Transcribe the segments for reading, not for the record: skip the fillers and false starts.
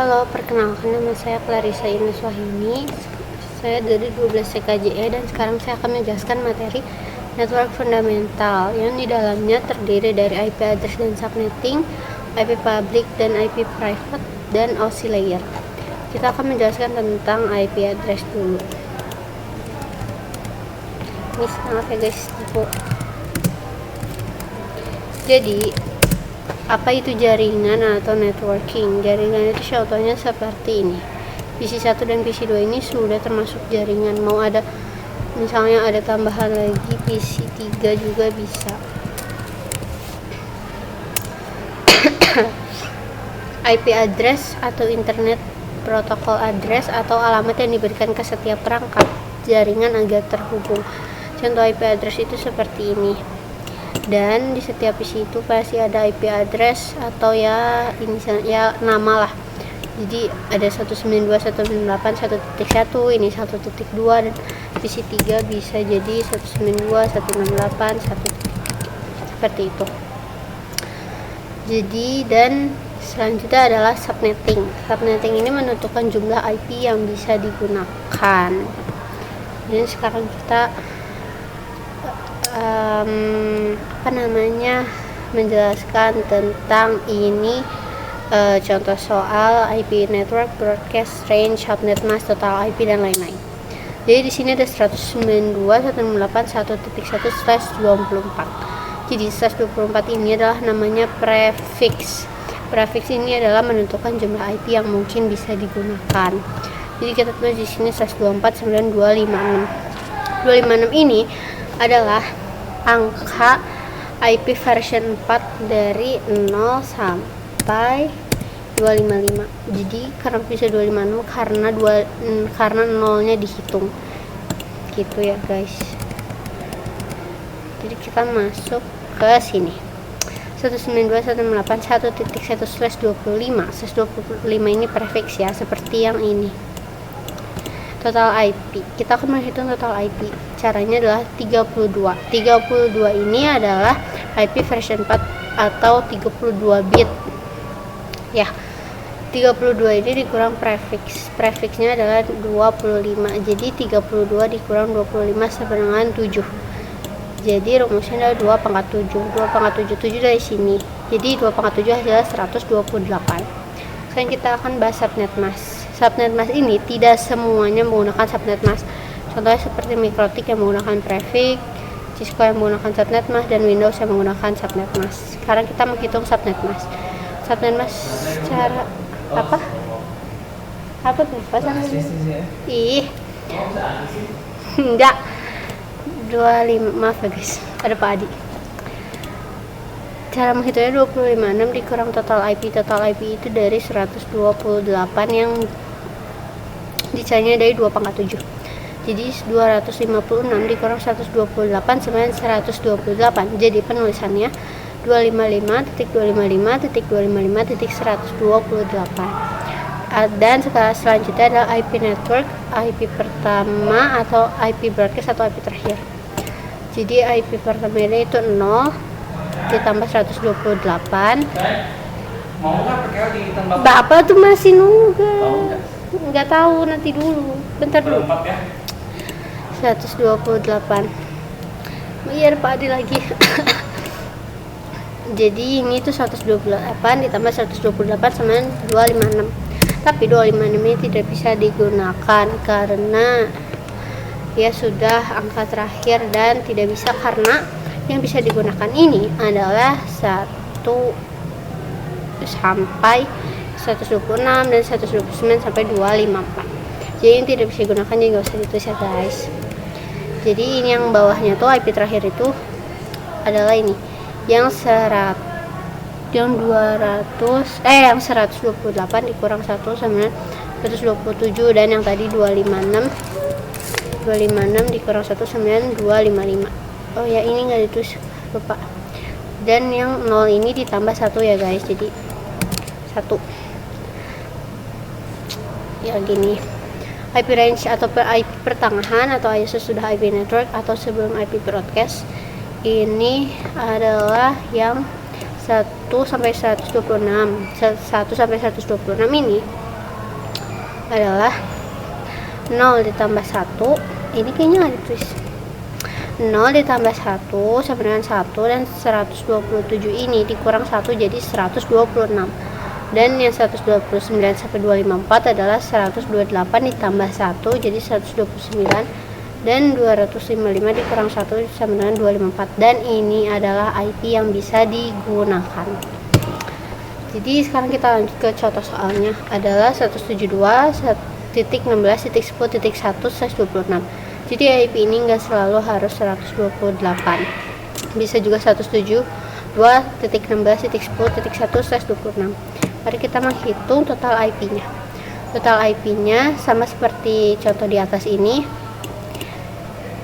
Halo, perkenalkan nama saya Clarissa Ines Wahini. Saya dari 12 CKJE dan sekarang saya akan menjelaskan materi network fundamental yang di dalamnya terdiri dari IP address dan subnetting, IP public dan IP private, dan OSI layer. Kita akan menjelaskan tentang IP address dulu. Maaf ya guys, jadi apa itu jaringan atau networking? Jaringan itu contohnya seperti ini. PC1 dan PC2 ini sudah termasuk jaringan. Mau ada misalnya ada tambahan lagi PC3 juga bisa. IP address atau internet protocol address atau alamat yang diberikan ke setiap perangkat jaringan agar terhubung. Contoh IP address itu seperti ini. Dan di setiap PC itu pasti ada IP address atau ya inisialnya nama lah. Jadi ada 192.168.1.1, ini 1.2, dan PC3 bisa jadi 192.168.1. Seperti itu. Jadi dan selanjutnya adalah subnetting. Subnetting ini menentukan jumlah IP yang bisa digunakan. Dan sekarang kita menjelaskan tentang ini, contoh soal IP network, broadcast range, subnet mask, total IP dan lain-lain. Jadi di sini ada 192.168.1.1/24. Jadi 124 ini adalah namanya prefix. Prefix ini adalah menentukan jumlah IP yang mungkin bisa digunakan. Jadi kita tulis di sini 124.9256. 256 ini adalah angka IP version 4 dari 0 sampai 255. Jadi karena bisa 256 karena nolnya dihitung. Gitu ya guys. Jadi kita masuk ke sini. 192.168.1.1/25. 125 ini prefix ya, seperti yang ini. Total IP, kita akan menghitung total IP. Caranya adalah 32. 32 ini adalah IP version 4 atau 32 bit. Ya, 32 ini dikurang prefix. Prefixnya adalah 25. Jadi 32 dikurang 25 sama dengan 7. Jadi rumusnya adalah 2/7. 2/7 dari sini. Jadi 2/7 adalah 128. Sekarang kita akan bahas subnet mask. Subnet mask ini tidak semuanya menggunakan subnet mask. Contohnya seperti Mikrotik yang menggunakan prefix, Cisco yang menggunakan subnet mask, dan Windows yang menggunakan subnet mask. Sekarang kita menghitung subnet mask. Subnet mask cara apa? Apa tuh? Ih. Enggak. 25, maaf ya guys. Ada Pak Adi. Cara menghitungnya 256 dikurang total IP. Total IP itu dari 128 yang dicarinya dari 2/7. Jadi 256 dikurang 128 sama dengan 128. Jadi penulisannya 255.255.255.128. Dan selanjutnya adalah IP network, IP pertama atau IP broadcast atau IP terakhir. Jadi IP pertama ini itu 0 ditambah 128. Mau nggak pakai ditambah? Bapak tuh masih nunggu. Nggak tahu, nanti dulu. Bentar dulu. 128. Biar Pak Adi lagi. Jadi ini tuh 128 ditambah 128 sama 256. Tapi 256 ini tidak bisa digunakan karena ya sudah angka terakhir dan tidak bisa, karena yang bisa digunakan ini adalah 1 sampai 126 dan 129 sampai 254. Jadi yang tidak bisa digunakan jadi nggak usah ditulis ya guys. Jadi ini yang bawahnya tuh IP terakhir itu adalah ini yang 128 dikurang 1 sama 127, dan yang tadi 256 dikurang 1 sama 255. Oh ya, ini nggak ditulis, lupa. Dan yang 0 ini ditambah 1 ya guys, jadi 1 ya gini. IP range atau IP pertengahan atau sesudah IP network atau sebelum IP broadcast ini adalah yang 1 sampai 126. 1 sampai 126 ini adalah 0 ditambah 1, ini kayaknya nggak ditulis. 0 ditambah 1 sama dengan 1, dan 127 ini dikurang 1 jadi 126. Dan yang 129 sampai 254 adalah 128 ditambah 1 jadi 129, dan 255 dikurang 1 sama dengan 254. Dan ini adalah IP yang bisa digunakan. Jadi sekarang kita lanjut ke contoh soalnya, adalah 172.16.10.1/126. Jadi IP ini nggak selalu harus 128, bisa juga 172.16.10.1/126. Mari kita menghitung total IP-nya. Total IP-nya sama seperti contoh di atas ini.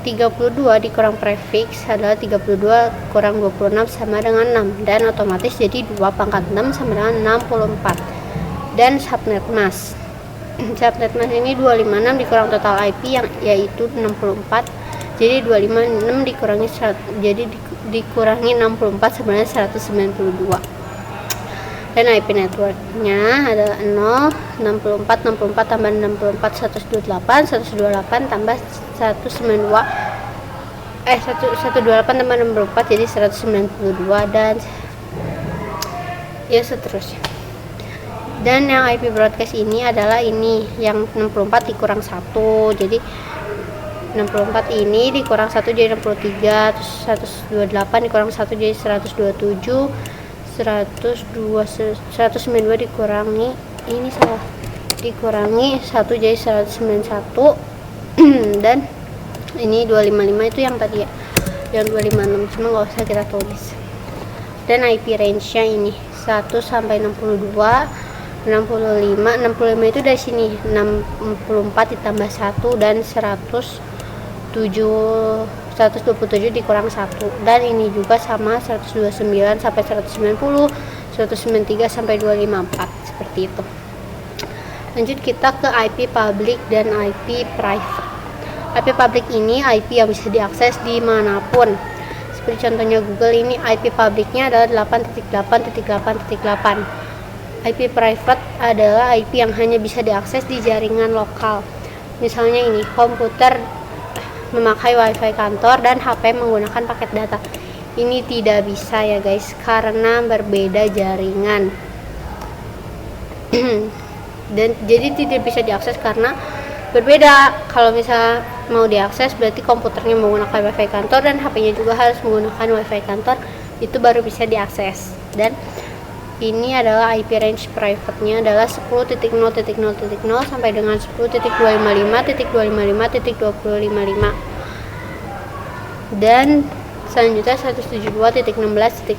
32 dikurang prefix adalah 32 kurang 26 sama dengan 6, dan otomatis jadi 2 pangkat 6 sama dengan 64. Dan subnet mask. Subnet mask ini 256 dikurang total IP yang yaitu 64. Jadi 256 dikurangi 100, jadi dikurangi 64 sama dengan 192. Dan IP networknya adalah 0, 64, 64 tambah 64, 128, 128 tambah 192, 128 tambah 64 jadi 192, dan ya seterusnya. Dan yang IP broadcast ini adalah ini yang 64 dikurang 1, jadi 64 ini dikurang 1 jadi 63, terus 128 dikurang 1 jadi 127, 192 dikurangi, ini salah, dikurangi 1 jadi 191, dan ini 255 itu yang tadi ya, yang 256, cuma nggak usah kita tulis. Dan IP range nya ini 1 sampai 62, 65 itu dari sini, 64 ditambah 1 dan 127 dikurang 1, dan ini juga sama 129 sampai 190, 193 sampai 254, seperti itu. Lanjut kita ke IP public dan IP private. IP public ini IP yang bisa diakses dimanapun. Seperti contohnya Google ini, IP publicnya adalah 8.8.8.8. IP private adalah IP yang hanya bisa diakses di jaringan lokal. Misalnya ini, komputer memakai wifi kantor dan HP menggunakan paket data. Ini tidak bisa ya guys, karena berbeda jaringan. Dan jadi tidak bisa diakses karena berbeda. Kalau misal mau diakses berarti komputernya menggunakan wifi kantor dan HP-nya juga harus menggunakan wifi kantor, itu baru bisa diakses. Dan ini adalah IP range private-nya adalah 10.0.0.0 sampai dengan 10.255.255.255. Dan selanjutnya 172.16.0.0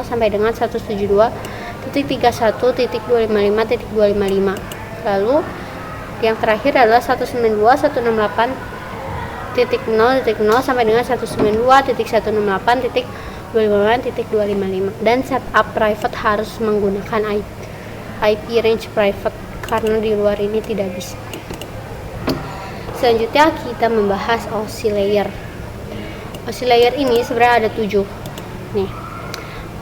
sampai dengan 172.31.255.255. Lalu yang terakhir adalah 192.168.0.0 sampai dengan 192.168.255. Dan setup private harus menggunakan IP range private karena di luar ini tidak bisa. Selanjutnya kita membahas OSI layer. OSI layer ini sebenarnya ada 7 nih.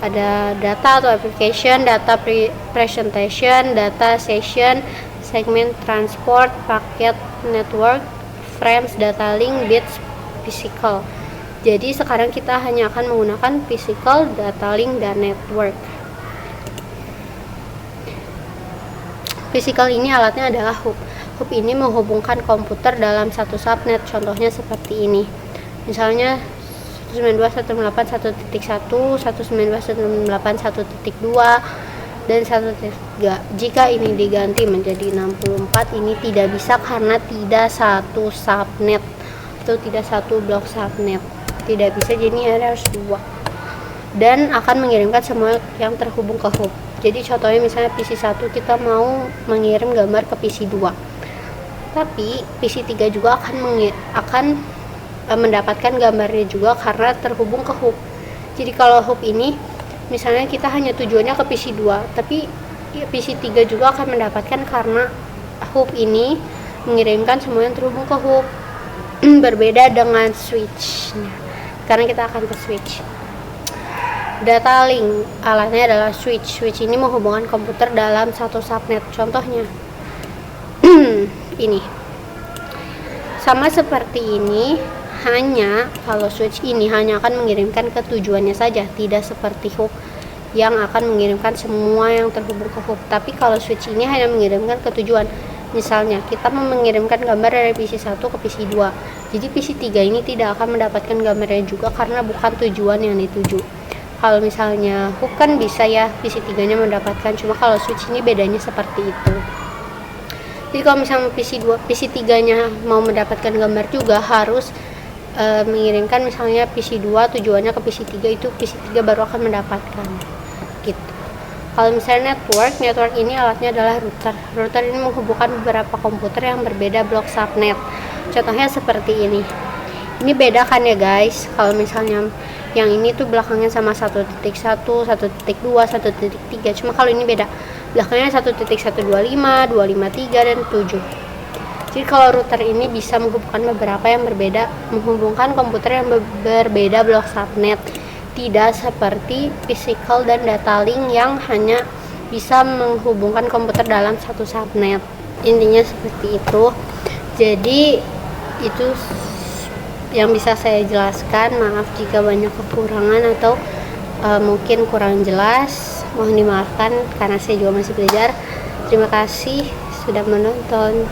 Ada data atau application, data presentation, data session, segment transport, packet network, frames, data link, bits, physical. Jadi sekarang kita hanya akan menggunakan physical, data link, dan network. Physical ini alatnya adalah hub. Hub ini menghubungkan komputer dalam satu subnet. Contohnya seperti ini. Misalnya 192.168.1.1, 192.168.1.2, dan 1.3. Jika ini diganti menjadi 64, ini tidak bisa karena tidak satu subnet atau tidak satu blok subnet. Tidak bisa, jadi harus 2. Dan akan mengirimkan semua yang terhubung ke hub. Jadi contohnya misalnya PC1 kita mau mengirim gambar ke PC2. Tapi PC3 juga akan mendapatkan gambarnya juga karena terhubung ke hub. Jadi kalau hub ini misalnya kita hanya tujuannya ke PC2, tapi PC3 juga akan mendapatkan karena hub ini mengirimkan semua yang terhubung ke hub. Berbeda dengan switch-nya, karena kita akan ke switch. Data link alatnya adalah switch. Switch ini menghubungkan komputer dalam satu subnet. Contohnya ini sama seperti ini, hanya kalau switch ini hanya akan mengirimkan ke tujuannya saja, tidak seperti hook yang akan mengirimkan semua yang terhubung ke hook. Tapi kalau switch ini hanya mengirimkan ke tujuan. Misalnya kita mau mengirimkan gambar dari PC 1 ke PC 2, jadi PC 3 ini tidak akan mendapatkan gambarnya juga karena bukan tujuan yang dituju. Kalau misalnya hook kan bisa ya PC 3 nya mendapatkan, cuma kalau switch ini bedanya seperti itu. Jadi kalau misalnya PC 3 nya mau mendapatkan gambar juga harus mengirimkan misalnya PC 2 tujuannya ke PC 3, itu PC 3 baru akan mendapatkan gitu. Kalau misalnya network ini alatnya adalah router ini menghubungkan beberapa komputer yang berbeda blok subnet. Contohnya seperti ini beda kan ya guys. Kalau misalnya yang ini tuh belakangnya sama 1.1, 1.2, 1.3, cuma kalau ini beda, belakangnya 1.125, 253 dan 7. Jadi kalau router ini bisa menghubungkan beberapa yang berbeda, menghubungkan komputer yang berbeda blok subnet, tidak seperti physical dan data link yang hanya bisa menghubungkan komputer dalam satu subnet. Intinya seperti itu. Jadi itu yang bisa saya jelaskan. Maaf jika banyak kekurangan atau mungkin kurang jelas, mohon dimaafkan karena saya juga masih belajar. Terima kasih sudah menonton.